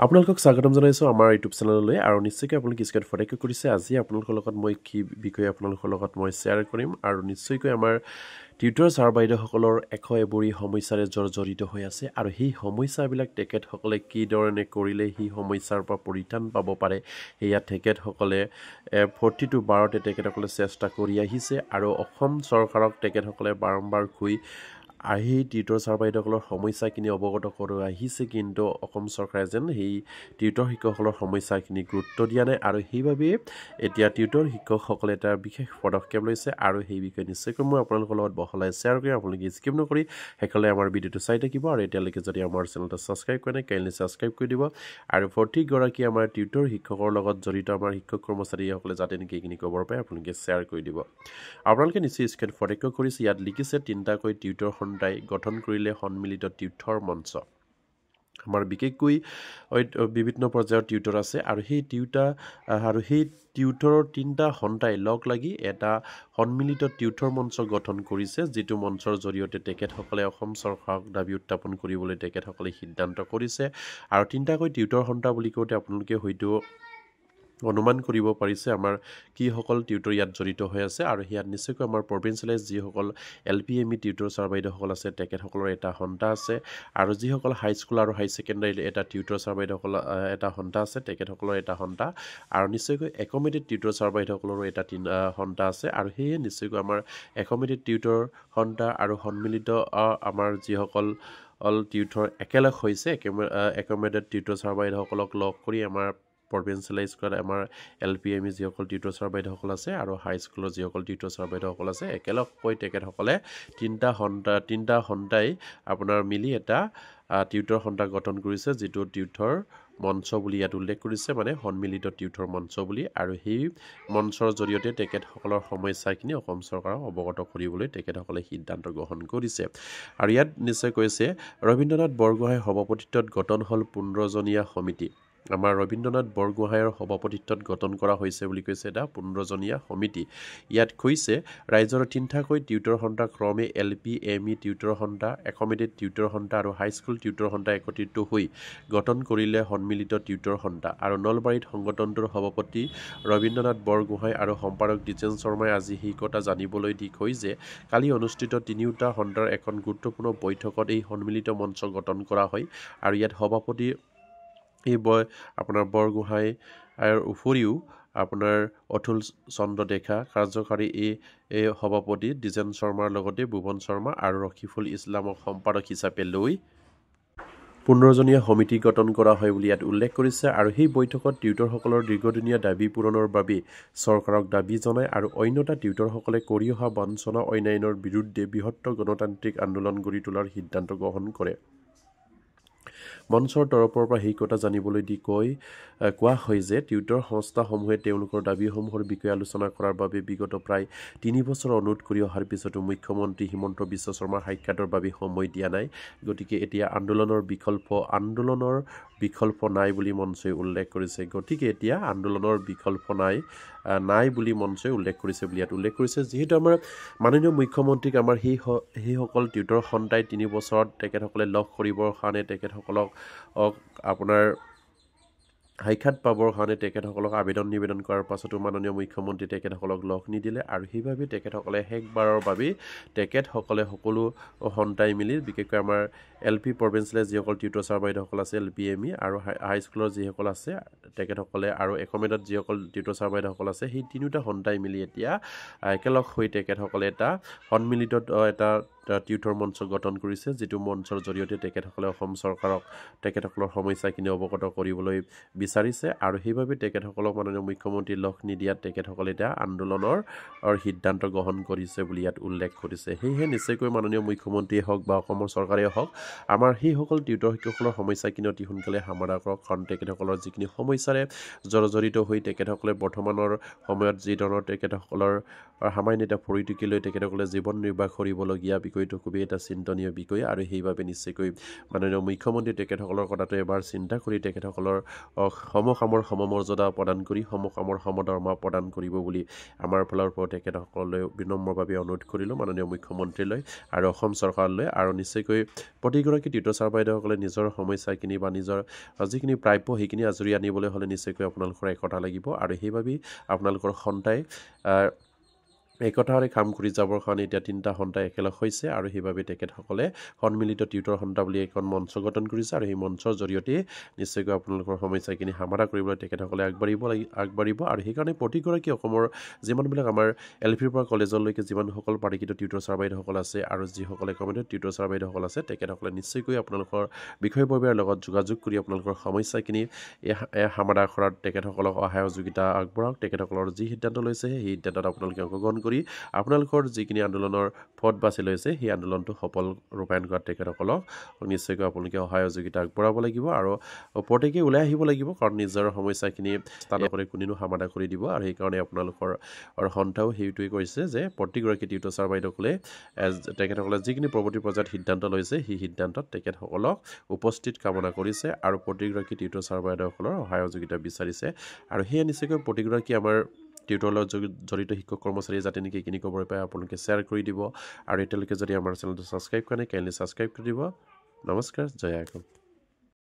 আপোনালোকক স্বাগতম জনাইছোঁ আমাৰ ইউটিউব চেনেললৈ আৰু নিশ্চয়কৈ আপোনালোকে স্ক্ৰীনত ফটেকৈ কৰিছে আজি আপোনালোকৰ লগত মই কি বিষয়ে আপোনালোকৰ লগত মই শ্বেয়াৰ কৰিম আৰু নিশ্চয়কৈ আমাৰ টিউটৰ ছাৰ বাইদেউসকলৰ এবৰি সমস্যাৰে জড়িত হৈ আছে আৰু সেই সমস্যাবিলাক তেখেতসকলে কি ধৰণে কৰিলে সেই সমস্যাৰ পৰা পৰিত্ৰাণ পাব পাৰে সেয়া তেখেতসকলে 42 বাৰতে তেখেতসকলে চেষ্টা কৰি আহিছে আৰু অসম চৰকাৰক তেখেতসকলে বাৰম্বাৰ আহি টিউটৰ ছাৰ বাইদেউসকলৰ সমস্যাখিনি অৱগত কৰি আহিছে কিন্তু অসম চৰকাৰে যেন সেই টিউটৰ শিক্ষকসকলৰ সমস্যাখিনি গুৰুত্ব দিয়া নাই আৰু সেইবাবে এতিয়া টিউটৰ শিক্ষকসকলে এটা বিশেষ পদক্ষেপ লৈছে আৰু সেই বিষয়ে নিশ্চয়কৈ মই আপোনালোকৰ লগত বহলাই শ্বেয়াৰ কৰিম আপোনালোকে স্কিপ নকৰি শেষলৈ আমাৰ ভিডিঅ'টো চাই থাকিব আৰু এতিয়ালৈকে যদি আমাৰ চেনেলটো ছাবস্ক্ৰাইব কৰে নাই কাইণ্ডলি ছাবস্ক্ৰাইব কৰি দিব আৰু প্ৰত্যেকগৰাকী আমাৰ টিউটৰ শিক্ষকৰ লগত জড়িত আমাৰ শিক্ষক কৰ্মচাৰীসকলে যাতে নেকি এইখিনি খবৰ পায় আপোনালোকে শ্বেয়াৰ কৰি দিব আপোনালোকে নিশ্চয় স্ক্ৰীন ফটেকৈ কৰিছে ইয়াত লিখিছে তিনিটাকৈ টিউটৰ সন্থাই গঠন কৰিলে সন্মিলিত টিউটৰ মঞ্চ আমাৰ বিশেষকৈ বিভিন্ন পৰ্যায়ৰ টিউটৰ আছে আৰু সেই টিউটৰৰ তিনিটা সন্থাই লগ লাগি এটা সন্মিলিত টিউটৰ মঞ্চ গঠন কৰিছে যিটো মঞ্চৰ জৰিয়তে তেখেতসকলে অসম চৰকাৰক দাবী উত্থাপন কৰিবলৈ তেখেতসকলে সিদ্ধান্ত কৰিছে আৰু তিনিটাকৈ টিউটৰ সন্থা বুলি কওঁতে আপোনালোকে হয়তো অনুমান কৰিব পাৰিছে আমাৰ কিসকল টিউটৰ ইয়াত জড়িত হৈ আছে আৰু ইয়াত নিশ্চয়কৈ আমাৰ প্ৰভিন্সিয়েলাইজ যিসকল LPME টিউটৰ ছাৰ বাইদেউসকল আছে তেখেতসকলৰ এটা সন্থা আছে আৰু যিসকল হাইস্কুল আৰু হাই ছেকেণ্ডাৰী এটা টিউটৰ ছাৰ বাইদেউসকল এটা সন্থা আছে তেখেতসকলৰ এটা সন্থা আৰু নিশ্চয়কৈ একমিডেট টিউটৰ ছাৰ বাইদেউসকলৰো এটা সন্থা আছে আৰু সেয়ে নিশ্চয়কৈ আমাৰ একমিডেট টিউটৰ সন্থা আৰু সন্মিলিত আমাৰ যিসকল টিউটৰ একেলগ হৈছে একমিডেট টিউটৰ ছাৰ বাইদেউসকলক লগ কৰি আমাৰ প্ৰভিন্সিয়েলাইজ কৰা আমাৰ LPME যিসকল টিউটৰ ছাৰ বাইদেউসকল আছে আৰু হাইস্কুলৰ যিসকল টিউটৰ ছাৰ বাইদেউসকল আছে একেলগকৈ তেখেতসকলে তিনিটা সন্থাই আপোনাৰ মিলি এটা টিউটৰ সন্থা গঠন কৰিছে যিটো টিউটৰ মঞ্চ বুলি ইয়াত উল্লেখ কৰিছে মানে সন্মিলিত টিউটৰ মঞ্চ বুলি আৰু সেই মঞ্চৰ জৰিয়তে তেখেতসকলৰ সমস্যাখিনি অসম চৰকাৰক অৱগত কৰিবলৈ তেখেতসকলে সিদ্ধান্ত গ্ৰহণ কৰিছে আৰু ইয়াত নিশ্চয় কৈছে ৰবীন্দ্ৰনাথ বৰগোহাঁইৰ সভাপতিত্বত গঠন হ'ল 15জনীয়া সমিতি আমাৰ ৰবীন্দ্ৰনাথ বৰগোহাঁইৰ সভাপতিত্বত গঠন কৰা হৈছে বুলি কৈছে এটা 15জনীয়া সমিতি ইয়াত কৈছে ৰাইজৰ তিনিটাকৈ টিউটৰ সন্থা ক্ৰমে LPME টিউটৰ সন্থা একমিডেট টিউটৰ সন্থা আৰু হাইস্কুল টিউটৰ সন্থা একত্ৰিত হৈ গঠন কৰিলে সন্মিলিত টিউটৰ সন্থা আৰু নলবাৰীত সংগঠনটোৰ সভাপতি ৰবীন্দ্ৰনাথ বৰগোহাঁই আৰু সম্পাদক দ্বিজেন শৰ্মাই আজি সেই কথা জানিবলৈ দি কয় যে কালি অনুষ্ঠিত তিনিওটা সন্থাৰ এখন গুৰুত্বপূৰ্ণ বৈঠকত এই সন্মিলিত মঞ্চ গঠন কৰা হয় আৰু ইয়াত সভাপতি আপোনাৰ বৰগোহাঁই উপৰিও আপোনাৰ অতুল চন্দ্ৰ ডেকা কাৰ্যকাৰী এই সভাপতি দ্বিজেন শৰ্মাৰ লগতে ভুৱন শৰ্মা আৰু ৰকিফুল ইছলামক সম্পাদক হিচাপে লৈ 15জনীয়া সমিতি গঠন কৰা হয় বুলি ইয়াত উল্লেখ কৰিছে আৰু সেই বৈঠকত টিউটৰসকলৰ দীৰ্ঘদিনীয়া দাবী পূৰণৰ বাবে চৰকাৰক দাবী জনায় আৰু অন্যথা টিউটৰসকলে কৰি অহা বঞ্চনা অন্যায়ৰ বিৰুদ্ধে বৃহত্তৰ গণতান্ত্ৰিক আন্দোলন গঢ়ি তোলাৰ সিদ্ধান্ত গ্ৰহণ কৰে মঞ্চৰ তৰফৰ পৰা সেই কথা জানিবলৈ দি কোৱা হয় যে টিউটৰ সংস্থাসমূহে তেওঁলোকৰ দাবীসমূহৰ বিষয়ে আলোচনা কৰাৰ বাবে বিগত প্ৰায় 3 বছৰ অনুৰোধ কৰি অহাৰ পিছতো মুখ্যমন্ত্ৰী হিমন্ত বিশ্ব শৰ্মাৰ সাক্ষাতৰ বাবে সময় দিয়া নাই গতিকে এতিয়া আন্দোলনৰ বিকল্প নাই বুলি মঞ্চই উল্লেখ কৰিছে গতিকে এতিয়া আন্দোলনৰ বিকল্প নাই বুলি মঞ্চই উল্লেখ কৰিছে বুলি ইয়াত উল্লেখ কৰিছে যিহেতু আমাৰ মাননীয় মুখ্যমন্ত্ৰীক আমাৰ সেইসকল টিউটৰ সন্থাই 3 বছৰত তেখেতসকলে লগ কৰিবৰ কাৰণে তেখেতসকলক আপোনাৰ সাক্ষাৎ পাবৰ কাৰণে তেখেতসকলক আবেদন নিবেদন কৰাৰ পাছতো মাননীয় মুখ্যমন্ত্ৰী তেখেতসকলক লগ নিদিলে আৰু সেইবাবে তেখেতসকলে শেষবাৰৰ বাবে তেখেতসকলে সকলো সন্থাই মিলি বিশেষকৈ আমাৰ LP প্ৰভিন্সিয়েলাইজ যিসকল টিউটৰ ছাৰ বাইদেউসকল আছে LPME আৰু হাইস্কুলৰ যিসকল আছে তেখেতসকলে আৰু একমিডেট যিসকল টিউটৰ ছাৰ বাইদেউসকল আছে সেই তিনিওটা সন্থাই মিলি এতিয়া একেলগ হৈ তেখেতসকলে এটা সন্মিলিত এটা টিউটৰ মঞ্চ গঠন কৰিছে যিটো মঞ্চৰ জৰিয়তে তেখেতসকলে অসম চৰকাৰক তেখেতসকলৰ সমস্যাখিনি অৱগত কৰিবলৈ বিচাৰিছে আৰু সেইবাবে তেখেতসকলক মাননীয় মুখ্যমন্ত্ৰী লগ নিদিয়াত তেখেতসকলে এতিয়া আন্দোলনৰ সিদ্ধান্ত গ্ৰহণ কৰিছে বুলি ইয়াত উল্লেখ কৰিছে সেয়েহে নিশ্চয়কৈ মাননীয় মুখ্যমন্ত্ৰীয়ে হওক বা অসমৰ চৰকাৰেই হওক আমাৰ সেইসকল টিউটৰ শিক্ষকসকলৰ সমস্যাখিনি অতি সোনকালে সমাধান কৰক কাৰণ তেখেতসকলৰ যিখিনি সমস্যাৰে জড়িত হৈ তেখেতসকলে বৰ্তমানৰ সময়ত যি ধৰণৰ তেখেতসকলৰ সামান্য এটা পৰিস্থিতি লৈ তেখেতসকলে জীৱন নিৰ্বাহ কৰিবলগীয়া বিষয়টো খুবেই এটা চিন্তনীয় বিষয় আৰু সেইবাবে নিশ্চয়কৈ মাননীয় মুখ্যমন্ত্ৰী তেখেতসকলৰ কথাটো এবাৰ চিন্তা কৰি তেখেতসকলৰ সমকামৰ সমমৰ্যাদা প্ৰদান কৰি সমকামৰ সমধৰ্মা প্ৰদান কৰিব বুলি আমাৰ ফালৰ পৰা তেখেতসকললৈ বিনম্ৰভাৱে অনুৰোধ কৰিলোঁ মাননীয় মুখ্যমন্ত্ৰীলৈ আৰু অসম চৰকাৰলৈ আৰু নিশ্চয়কৈ প্ৰতিগৰাকী টিউটৰ ছাৰ বাইদেউসকলে নিজৰ সমস্যাখিনি বা নিজৰ যিখিনি প্ৰাপ্য সেইখিনি আজৰি আনিবলৈ হ'লে নিশ্চয়কৈ আপোনালোকৰ একতা লাগিব আৰু সেইবাবেই আপোনালোকৰ সন্তাই একতাৰে কাম কৰি যাবৰ কাৰণে এতিয়া 3টা সন্তাই একেলগ হৈছে আৰু সেইবাবে তেখেতসকলে সন্মিলিত টিউটৰ সন্থা বুলি এখন মঞ্চ গঠন কৰিছে আৰু সেই মঞ্চৰ জৰিয়তে নিশ্চয়কৈ আপোনালোকৰ সমস্যাখিনি সমাধান কৰিবলৈ তেখেতসকলে আগবাঢ়িব আৰু সেইকাৰণে প্ৰতিগৰাকী অসমৰ যিমানবিলাক আমাৰ এলপিৰ পৰা কলেজলৈকে যিমানসকল পাৰিকৃত টিউটৰ ছাৰ বাইদেউসকল আছে আৰু যিসকলে কমেণ্টেড টিউটৰ ছাৰ বাইদেউসকল আছে তেখেতসকলে নিশ্চয়কৈ আপোনালোকৰ বিষয়ববীয়াৰ লগত যোগাযোগ কৰি আপোনালোকৰ সমস্যাখিনি সমাধান কৰাত তেখেতসকলক সহযোগিতা আগবঢ়াওক তেখেতসকলৰ যি সিদ্ধান্ত লৈছে সেই সিদ্ধান্তত আপোনালোকে অংশগ্ৰহণ কৰি আপোনালোকৰ যিখিনি আন্দোলনৰ পথ বাছি লৈছে সেই আন্দোলনটো সফল ৰূপায়ণ কৰাত তেখেতসকলক নিশ্চয়কৈ আপোনালোকে সহযোগিতা আগবঢ়াব লাগিব আৰু প্ৰত্যেকে ওলাই আহিব লাগিব কাৰণ নিজৰ সমস্যাখিনি স্থানকৰে কোনেনো সমাধান কৰি দিব আৰু সেইকাৰণে আপোনালোকৰ সন্থাও সেইটোৱে কৰিছে যে প্ৰতিগৰাকী টিউটৰ ছাৰ বাইদেউসকলে তেখেতসকলে যিখিনি পৰৱৰ্তী পৰ্যায়ত সিদ্ধান্ত লৈছে সেই সিদ্ধান্তত তেখেতসকলক উপস্থিত কামনা কৰিছে আৰু প্ৰতিগৰাকী টিউটৰ ছাৰ বাইদেউসকলৰ সহযোগিতা বিচাৰিছে আৰু সেয়ে নিশ্চয়কৈ প্ৰতিগৰাকী আমাৰ টিউটৰৰ লগত জড়িত শিক্ষক কৰ্মচাৰীয়ে যাতে নেকি এইখিনি খবৰ পায় আপোনালোকে শ্বেয়াৰ কৰি দিব আৰু এতিয়ালৈকে যদি আমাৰ চেনেলটো ছাবস্ক্ৰাইব কৰা নাই কাইণ্ডলি ছাবস্ক্ৰাইব কৰি দিব নমস্কাৰ জয় আইকম